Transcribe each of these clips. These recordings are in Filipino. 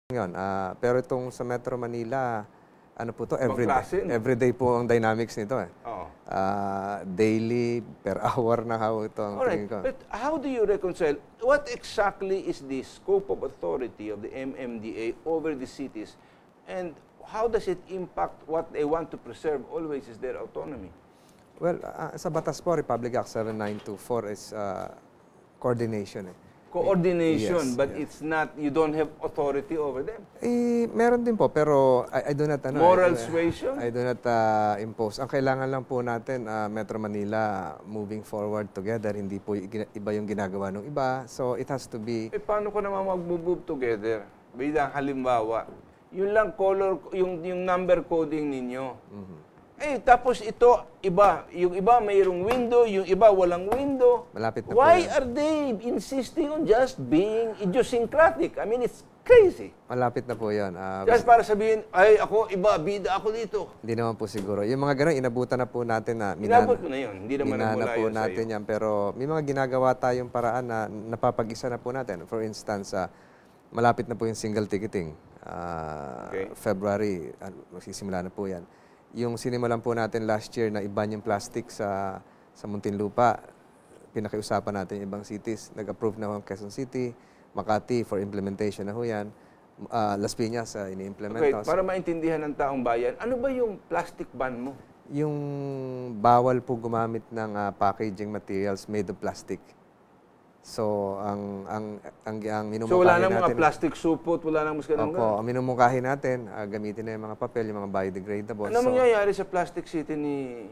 Yun, pero itong sa Metro Manila, ano po to, Klase, no? everyday po ang dynamics nito eh. Oo. Daily, per hour na how ito ang Alright, tingin ko. but how do you reconcile, what exactly is the scope of authority of the MMDA over the cities, and how does it impact what they want to preserve always is their autonomy? Well, sa batas po, Republic Act 7924 is coordination eh. Coordination, Yes, but yeah. it's not, you don't have authority over them. Meron din po, pero I do not... Moral suasion? I do not impose. Ang kailangan lang po natin, Metro Manila, moving forward together, hindi po iba yung ginagawa ng iba. So, it has to be... Paano ko naman mag-move together? Bilang halimbawa, yun lang color, yung number coding ninyo. Tapos ito, iba. Yung iba mayroong window, yung iba walang window. Malapit na Why po yan. are they insisting on just being idiosyncratic? I mean, it's crazy. Malapit na po yan. Just para sabihin, ay, ako, iba, bida ako dito. Hindi naman po siguro. Yung mga ganun, inabutan na po natin na... Inabot ko na yun. Hindi naman nagmula po yun natin sa'yo. yan. Pero may mga ginagawa tayong paraan na napapag-isa na po natin. For instance, malapit na po yung single ticketing. Okay. February, magsisimula na po yan. Yung sinimulan po natin last year na iban yung plastic sa Muntinlupa, pinakiusapan natin yung ibang cities. Nag-approve na ho ang Quezon City, Makati for implementation na ho yan. Las Piñas, ini-implement. Okay, para maintindihan ng taong bayan, ano ba yung plastic ban mo? Yung bawal po gumamit ng packaging materials made of plastic. So, ang minumungkahi So, wala nang natin... mga plastic supot, wala nang mas ganun. Opo, ang minumungkahi natin, gamitin na yung mga papel, yung mga biodegradable. Ano mangyayari sa Plastic City ni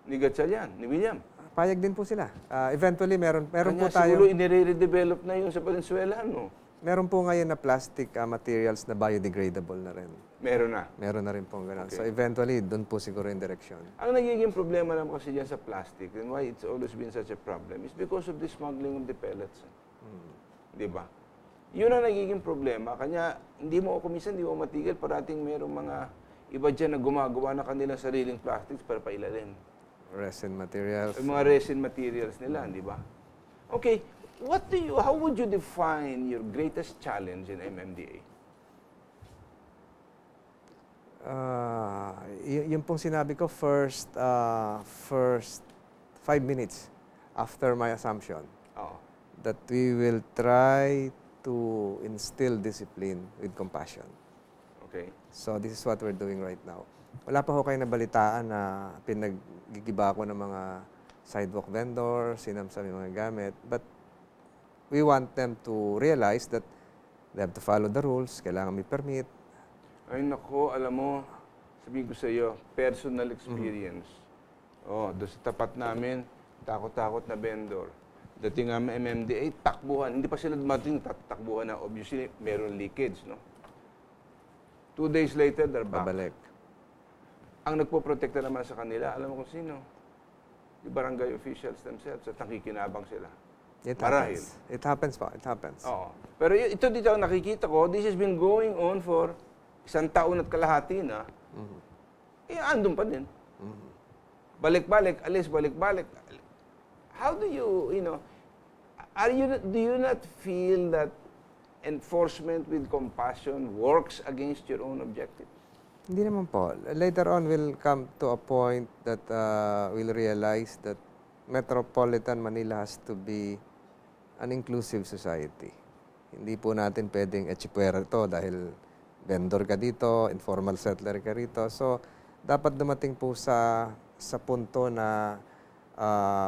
Gatchalian, ni William? Payag din po sila. Eventually, meron po Kanya siguro tayo... inire-redevelop na yun sa Valenzuela, no? Meron po ngayon na plastic materials na biodegradable na rin. Meron na. Meron na rin po gano'n. Okay. So, eventually, doon po siguro yung direction. Ang nagiging problema naman kasi dyan sa plastic, and why it's always been such a problem, is because of the smuggling of the pellets. Di ba? Yun ang nagiging problema. Kanya, hindi mo kumisan, hindi mo matigil, parating merong mga iba dyan na gumagawa na kanilang sariling plastics para pailalin. Resin materials. Yung mga resin materials nila, di ba? Okay, how would you define your greatest challenge in MMDA? Yung pong sinabi ko, first 5 minutes after my assumption, that we will try to instill discipline with compassion. Okay. So this is what we're doing right now. Wala pa ho kayo nabalitaan na pinaggigiba ko ng mga sidewalk vendors, sinamsam yung mga gamit, but we want them to realize that they have to follow the rules, kailangan may permit. Ay nako, alam mo, sabihin ko sa iyo, personal experience. Doon sa tapat namin, takot-takot na vendor. Dating nga MMDA, takbuhan. Hindi pa sila dumating, takbuhan na. Obviously, meron leakage, no? 2 days later, they're back. Babalik. Ang nagpo-protekta naman sa kanila, alam mo kung sino? The barangay officials themselves at nakikinabang sila. Marahil. It happens po. It happens. Oo. Pero ito dito ang nakikita ko, this has been going on for 1 taon at kalahati na, andun pa din. Balik-balik, alis, balik-balik. How do you, do you not feel that enforcement with compassion works against your own objective? Hindi naman po. Later on, we'll come to a point that we'll realize that Metropolitan Manila has to be an inclusive society. Hindi po natin pwedeng echipuera ito dahil vendor ka dito, informal settler ka rito. So, dapat dumating po sa punto na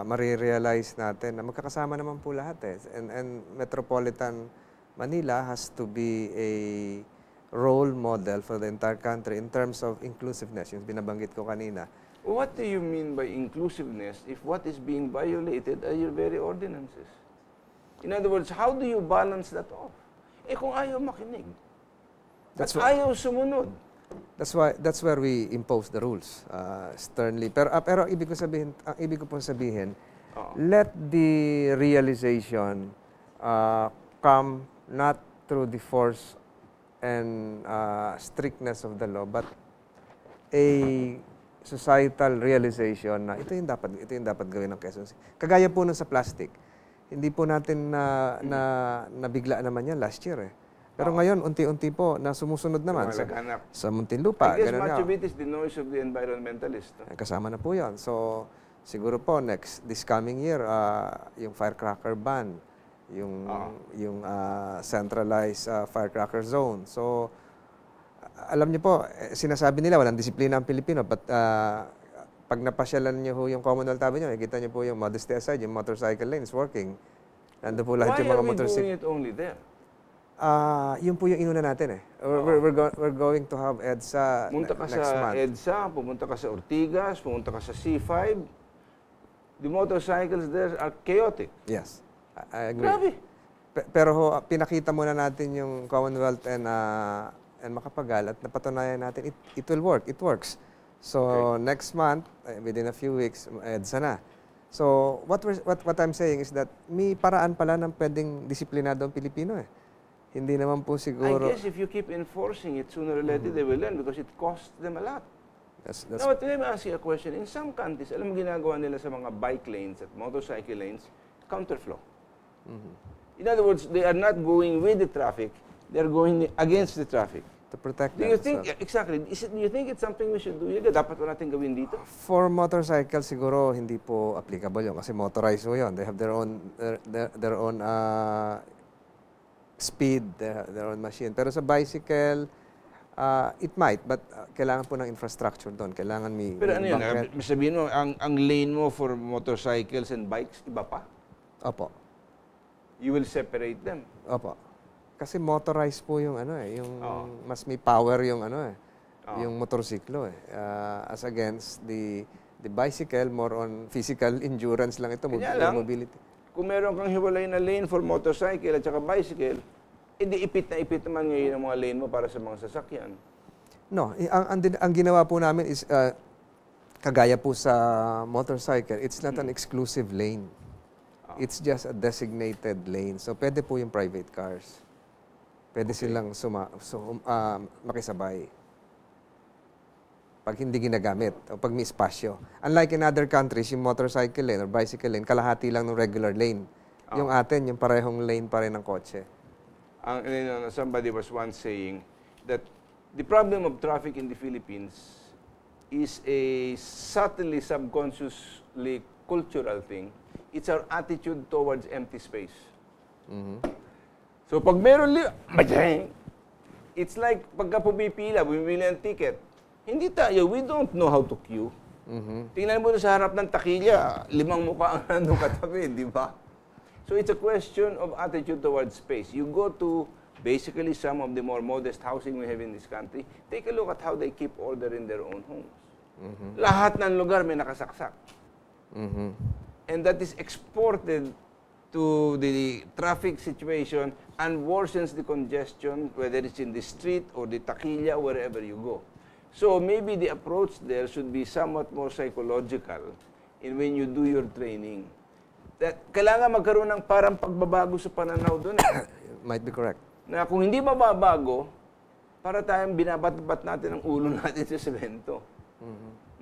marirealize natin na magkakasama naman po lahat eh. And Metropolitan Manila has to be a role model for the entire country in terms of inclusiveness, yung binabanggit ko kanina. What do you mean by inclusiveness if what is being violated are your very ordinances? In other words, how do you balance that off? Kung ayaw makinig, ayaw sumunod. That's where we impose the rules sternly. Pero ibig ko pong sabihin, let the realization come not through the force and strictness of the law, but a societal realization na ito yung dapat gawin ng Quezon City. Kagaya po nun sa plastic. Hindi po natin nabigla naman yan last year eh. Pero ngayon, unti-unti po na sumusunod naman Lumalaganak. sa Muntinlupa. I guess ganun much nga. of it is the noise of the environmentalist. Kasama na po yan. So, siguro po, this coming year, yung firecracker ban, yung centralized firecracker zone. So, alam niyo po, sinasabi nila, walang disiplina ang Pilipino, but pag napasyalan niyo ho yung Commonwealth Avenue, nakikita niyo po yung modesty aside, yung motorcycle lane is working. Nandun po lahat yung mga motorcycle. Why are we doing it only there? Yun po yung inuna natin eh. We're going to have EDSA Pumunta ka next sa month. EDSA, pumunta ka sa Ortigas, pumunta ka sa C5. The motorcycles there are chaotic. Yes, I agree. Grabe. Pero ho, pinakita muna natin yung Commonwealth and Makapagal at napatunayan natin it will work. It works. So next month, within a few weeks, EDSA na. So what I'm saying is that may paraan pala ng pwedeng disiplinado ang Pilipino eh. Hindi naman po siguro... I guess if you keep enforcing it, sooner or later they will learn because it costs them a lot. That's Now, let me ask you a question. In some countries, alam mo ginagawa nila sa mga bike lanes at motorcycle lanes, counterflow. In other words, they are not going with the traffic, they are going against the traffic. to protect Do them. you think, exactly, do you think it's something we should do? Dapat po natin gawin dito? For motorcycle, siguro hindi po applicable yun kasi motorized po yun. They have their own speed, their own machine. Pero sa bicycle, it might, but kailangan po ng infrastructure doon. Kailangan may Pero ano yun, banquet. sabihin mo, ang lane mo for motorcycles and bikes, iba pa? Opo. You will separate them. Opo. Kasi motorized po yung mas may power yung yung motorsiklo eh. As against the bicycle, more on physical endurance lang ito, mobility. Kung meron kang hiwalay na lane for motorcycle at saka bicycle, hindi ipit naman ngayon ang mga lane mo para sa mga sasakyan. No, ang ginawa po namin is kagaya po sa motorcycle, it's not an exclusive lane. It's just a designated lane. So pwede po yung private cars. Pwede silang makisabay. Pag hindi ginagamit o pag may espasyo. Unlike in other countries, yung motorcycle lane or bicycle lane, kalahati lang ng regular lane. Yung atin, yung parehong lane pa rin ng kotse. Somebody was once saying that the problem of traffic in the Philippines is a subtly, subconsciously cultural thing. It's our attitude towards empty space. So pag meron it's like pagka pumipila, bumibili ng ticket, hindi tayo, we don't know how to queue. Tingnan mo sa harap ng takilya, 5 mukha ang nandun katabi, di ba? So it's a question of attitude towards space. You go to basically some of the more modest housing we have in this country, take a look at how they keep order in their own homes. Lahat ng lugar may nakasaksak. And that is exported to the traffic situation and worsens the congestion, whether it's in the street or the takilya, wherever you go. So maybe the approach there should be somewhat more psychological in when you do your training. That kailangan magkaroon ng parang pagbabago sa pananaw doon. Might be correct. Na kung hindi mababago, para tayong binabat-bat natin ang ulo natin sa semento.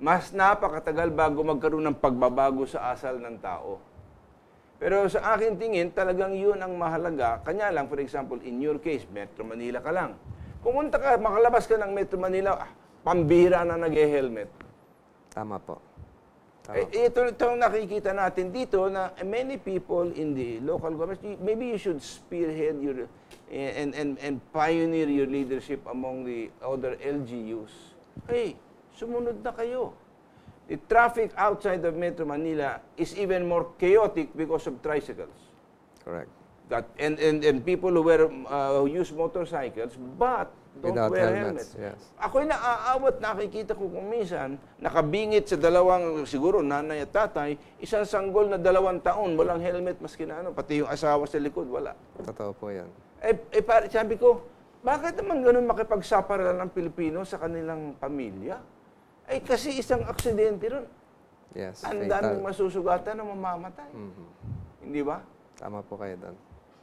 Mas napakatagal bago magkaroon ng pagbabago sa asal ng tao. Pero sa akin tingin, talagang yun ang mahalaga. Kanya lang, for example, in your case, Metro Manila ka lang. Pumunta ka, makalabas ka ng Metro Manila, pambihira na nag-helmet. Tama po. Ito ang nakikita natin dito na many people in the local government, maybe you should spearhead your and pioneer your leadership among the other LGUs. Hey, sumunod na kayo. The traffic outside of Metro Manila is even more chaotic because of tricycles. Correct. And people who use motorcycles but don't Without wear helmets. helmets. Yes. Ako'y naaawat, nakikita ko kung minsan, nakabingit sa dalawang, siguro nanay at tatay, isang sanggol na 2 taon, walang helmet maski na ano, pati yung asawa sa likod, wala. Totoo po yan. Sabi ko, bakit naman ganun makipagsapara ng Pilipino sa kanilang pamilya? Kasi isang aksidente ron. Yes, Ang fatal. daming masusugatan na mamamatay. Hindi ba? Tama po kayo doon.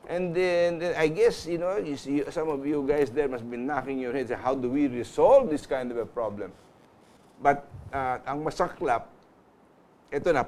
And then I guess, some of you guys there must be knocking your heads, how do we resolve this kind of a problem? But ang masaklap, ito na,